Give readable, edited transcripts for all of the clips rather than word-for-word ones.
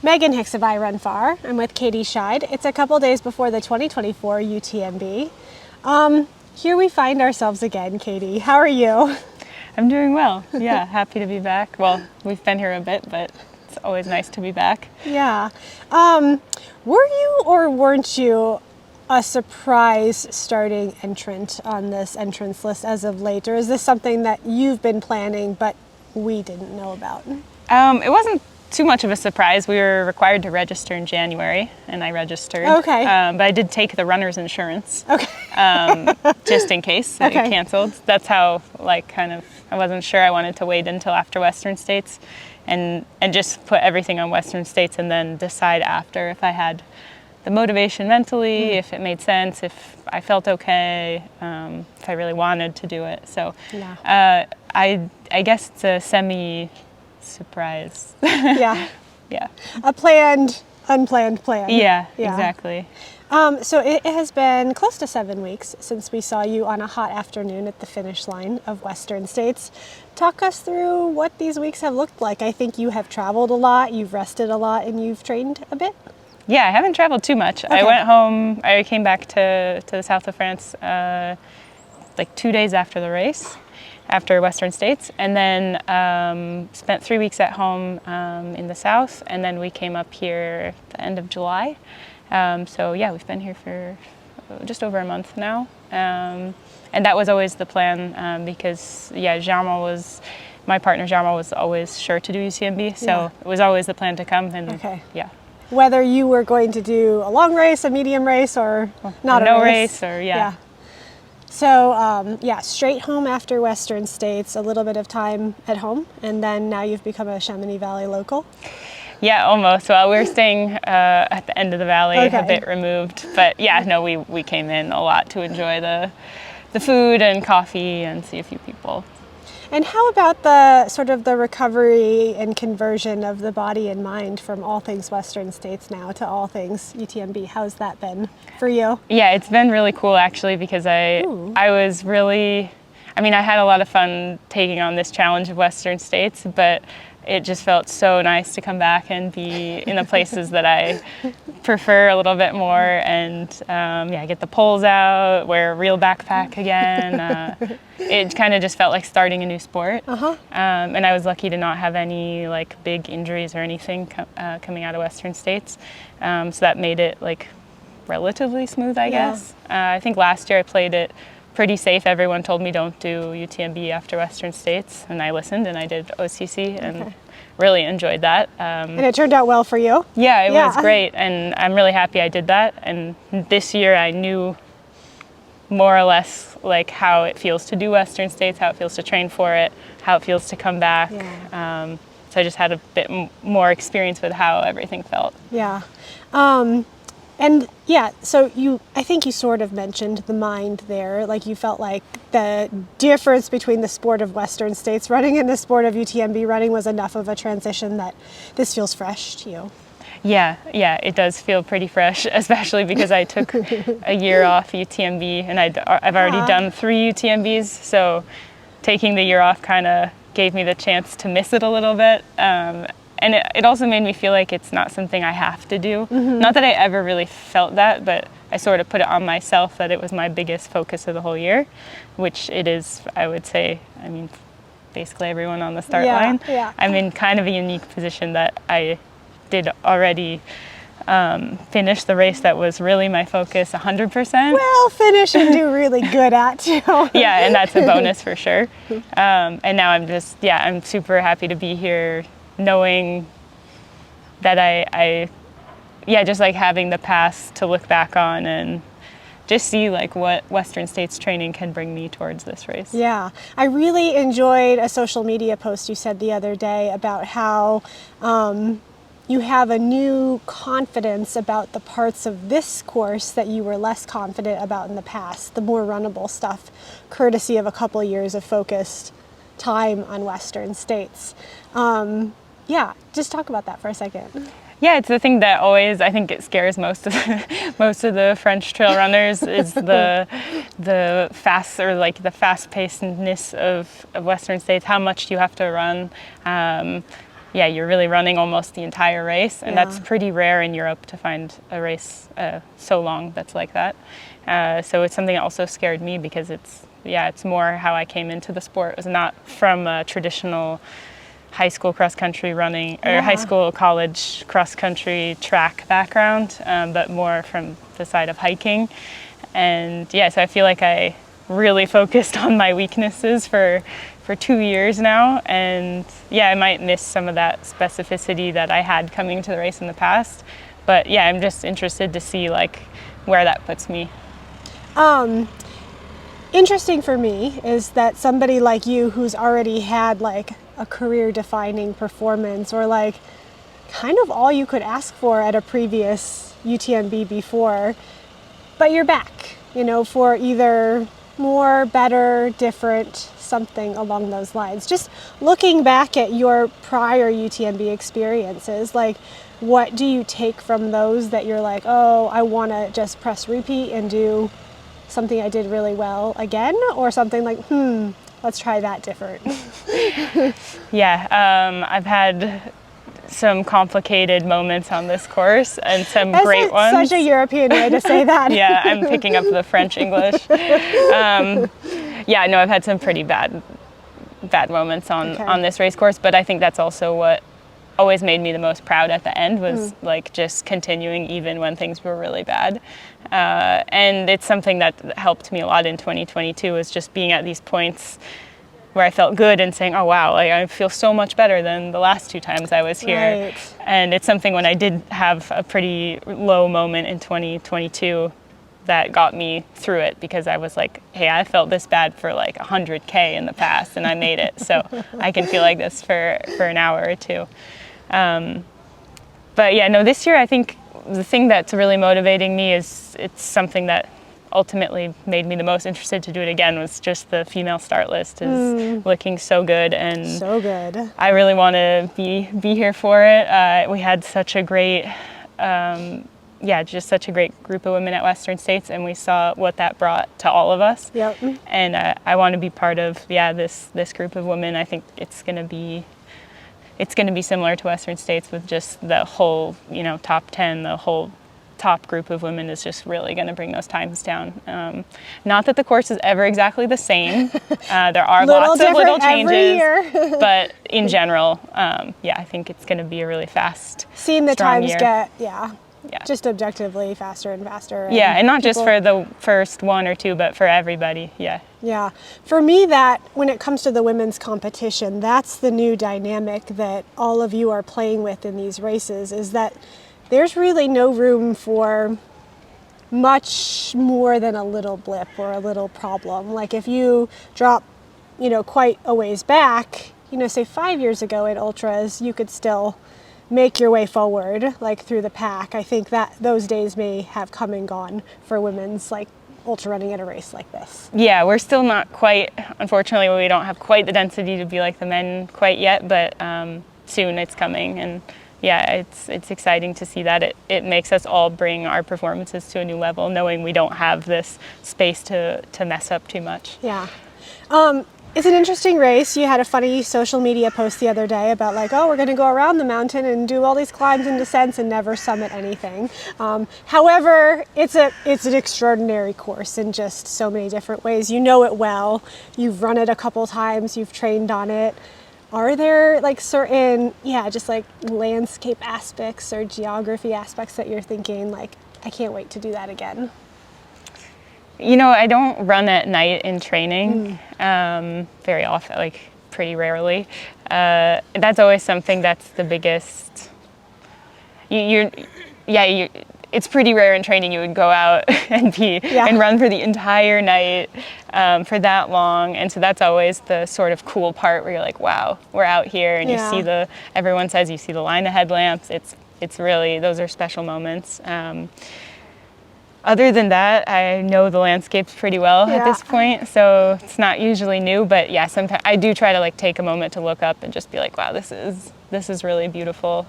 Megan Hicks of I Run Far. I'm with Katie Schide. It's a couple days before the 2024 UTMB. Here we find ourselves again, Katie. How are you? I'm doing well. Yeah, happy to be back. Well, we've been here a bit, but it's always nice to be back. Yeah. Were you or weren't you a surprise starting entrant on this entrance list as of late? Or is this something that you've been planning but we didn't know about? It wasn't too much of a surprise. We were required to register in January, and I registered. Okay. But I did take the runner's insurance. Okay. Just in case it canceled. That's how, I wasn't sure. I wanted to wait until after Western States and just put everything on Western States and then decide after if I had the motivation mentally, if it made sense, if I felt okay, if I really wanted to do it. So I guess it's a semi-surprise. Yeah. Yeah. A planned, unplanned plan. Yeah, exactly. So it has been close to 7 weeks since we saw you on a hot afternoon at the finish line of Western States. Talk us through what these weeks have looked like. I think you have traveled a lot, you've rested a lot, and you've trained a bit. Yeah, I haven't traveled too much. Okay. I went home, I came back to the south of France 2 days after the race, after Western States, and then spent 3 weeks at home in the south, and then we came up here at the end of July. So yeah, we've been here for just over a month now, and that was always the plan because my partner Jarmo was always sure to do UTMB, so it was always the plan to come, and yeah. Whether you were going to do a long race, a medium race, or not no a race. or yeah. So straight home after Western States, a little bit of time at home, and then now you've become a Chamonix Valley local. Yeah, almost. Well, we're staying at the end of the valley, a bit removed. But yeah, no, we came in a lot to enjoy the food and coffee and see a few people. And how about the recovery and conversion of the body and mind from all things Western States now to all things UTMB? How's that been for you? Yeah, it's been really cool actually because I was really, I had a lot of fun taking on this challenge of Western States, but it just felt so nice to come back and be in the places that I prefer a little bit more and get the poles out, wear a real backpack again. It kind of just felt like starting a new sport. And I was lucky to not have any big injuries or anything coming out of Western States. So that made it relatively smooth, I guess. I think last year I played it pretty safe. Everyone told me don't do UTMB after Western States, and I listened and I did OCC and really enjoyed that. And it turned out well for you? Yeah, it was great, and I'm really happy I did that. And this year I knew more or less how it feels to do Western States, how it feels to train for it, how it feels to come back. So I just had a bit more experience with how everything felt. Yeah. So I think you sort of mentioned the mind there, you felt like the difference between the sport of Western States running and the sport of UTMB running was enough of a transition that this feels fresh to you. Yeah, it does feel pretty fresh, especially because I took a year off UTMB and I've already done 3 UTMBs, so taking the year off kind of gave me the chance to miss it a little bit. And it also made me feel like it's not something I have to do. Not that I ever really felt that, but I sort of put it on myself that it was my biggest focus of the whole year, which it is, I would say. Basically everyone on the start line. Yeah. I'm in kind of a unique position that I did already finish the race that was really my focus 100%. Well, finish and do really good at too. Yeah, and that's a bonus for sure. And now I'm super happy to be here, knowing that I just having the past to look back on and just see what Western States training can bring me towards this race. Yeah, I really enjoyed a social media post you said the other day about how you have a new confidence about the parts of this course that you were less confident about in the past, the more runnable stuff, courtesy of a couple years of focused time on Western States. Just talk about that for a seced. Yeah, it's the thing that always, I think it scares most of the French trail runners is the fast, or like the fast-pacedness of Western States. How much do you have to run? yeah, you're really running almost the entire race, and that's pretty rare in Europe to find a race so long that's like that. So it's something that also scared me because it's more how I came into the sport. It was not from a traditional high school cross country running or high school college cross country track background, but more from the side of hiking. And yeah, so I feel like I really focused on my weaknesses for 2 years now, and yeah, I might miss some of that specificity that I had coming to the race in the past, but yeah, I'm just interested to see like where that puts me. Interesting for me is that somebody like you who's already had like a career defining performance, or like kind of all you could ask for at a previous UTMB before, but you're back, you know, for either more, better, different, something along those lines. Just looking back at your prior UTMB experiences, like what do you take from those that you're like, oh, I want to just press repeat and do something I did really well again, or something like, let's try that different? Yeah, I've had some complicated moments on this course and some That's great ones. Such a European way to say that. Yeah, I'm picking up the French English. Yeah, no, I've had some pretty bad moments on this race course, but I think that's also what always made me the most proud at the end was like just continuing even when things were really bad. And it's something that helped me a lot in 2022 was just being at these points where I felt good and saying, oh wow, like I feel so much better than the last 2 times I was here. Right. And it's something when I did have a pretty low moment in 2022 that got me through it, because I was like, hey, I felt this bad for like 100K in the past and I made it. So I can feel like this for an hour or 2. But yeah, no, this year I think the thing that's really motivating me is it's something that ultimately made me the most interested to do it again, was just the female start list is looking so good, and so good. I really want to be here for it. We had such a great just such a great group of women at Western States, and we saw what that brought to all of us. Yep. And I want to be part of this group of women. I think it's going to be similar to Western States, with just the whole, top 10, the whole top group of women is just really going to bring those times down. Not that the course is ever exactly the same. There are lots of little changes, but in general, I think it's going to be a really fast, seeing the strong times year. get just objectively faster and faster. And not just for the first 1 or 2, but for everybody. Yeah. For me, that when it comes to the women's competition, that's the new dynamic that all of you are playing with in these races, is that there's really no room for much more than a little blip or a little problem. Like if you drop, quite a ways back, say 5 years ago in ultras, you could still make your way forward, like through the pack. I think that those days may have come and gone for women's like ultra running at a race like this. Yeah, we're still not quite, unfortunately, we don't have quite the density to be like the men quite yet, but soon it's coming. And it's exciting to see that. It makes us all bring our performances to a new level, knowing we don't have this space to mess up too much. Yeah. It's an interesting race. You had a funny social media post the other day about like, oh, we're going to go around the mountain and do all these climbs and descents and never summit anything. However, it's an extraordinary course in just so many different ways. You know it well. You've run it a couple times. You've trained on it. Are there like certain, just like landscape aspects or geography aspects that you're thinking like, I can't wait to do that again? I don't run at night in training very often, like pretty rarely. That's always something that's the biggest. It's pretty rare in training you would go out and run for the entire night for that long, and so that's always the sort of cool part where you're like, wow, we're out here, and you see everyone says you see the line of headlamps. It's really, those are special moments. Other than that, I know the landscapes pretty well at this point, so it's not usually new, but sometimes I do try to like take a moment to look up and just be like, wow, this is really beautiful.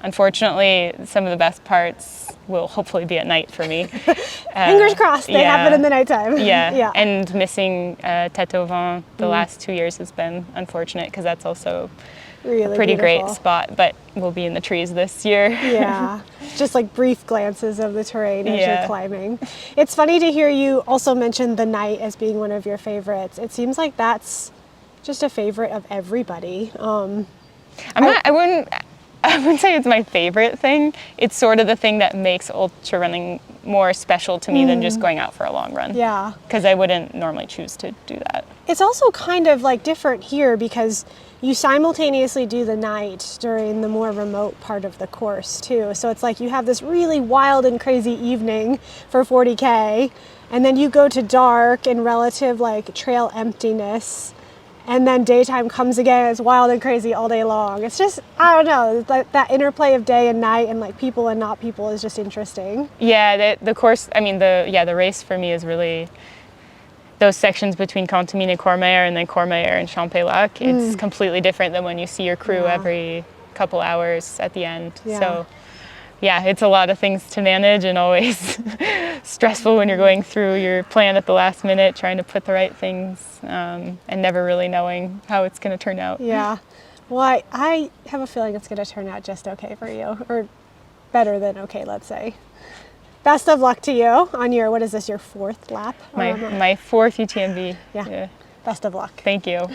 Unfortunately, some of the best parts will hopefully be at night for me. Fingers crossed they happen in the nighttime. Yeah. And missing Tête au Vent the last 2 years has been unfortunate, because that's also Really a pretty beautiful. great spot, but we'll be in the trees this year. Yeah, just like brief glances of the terrain as Yeah. you're climbing. It's funny to hear you also mention the night as being one of your favorites. It seems like that's just a favorite of everybody. I wouldn't say it's my favorite thing. It's sort of the thing that makes ultra running more special to me than just going out for a long run. Yeah. Because I wouldn't normally choose to do that. It's also kind of like different here because you simultaneously do the night during the more remote part of the course too. So it's like you have this really wild and crazy evening for 40K, and then you go to dark and relative like trail emptiness, and then daytime comes again. It's wild and crazy all day long. It's just, I don't know, that interplay of day and night and like people and not people is just interesting. Yeah, the course, I mean, the race for me is really those sections between Contamine and Courmayeur and then Courmayeur and Champex-Lac. It's completely different than when you see your crew every couple hours at the end. Yeah. So yeah, it's a lot of things to manage and always stressful when you're going through your plan at the last minute, trying to put the right things and never really knowing how it's going to turn out. Yeah. Well, I have a feeling it's going to turn out just okay for you, or better than okay, let's say. Best of luck to you on your, what is this, your fourth lap? My fourth UTMB. Yeah. Best of luck. Thank you.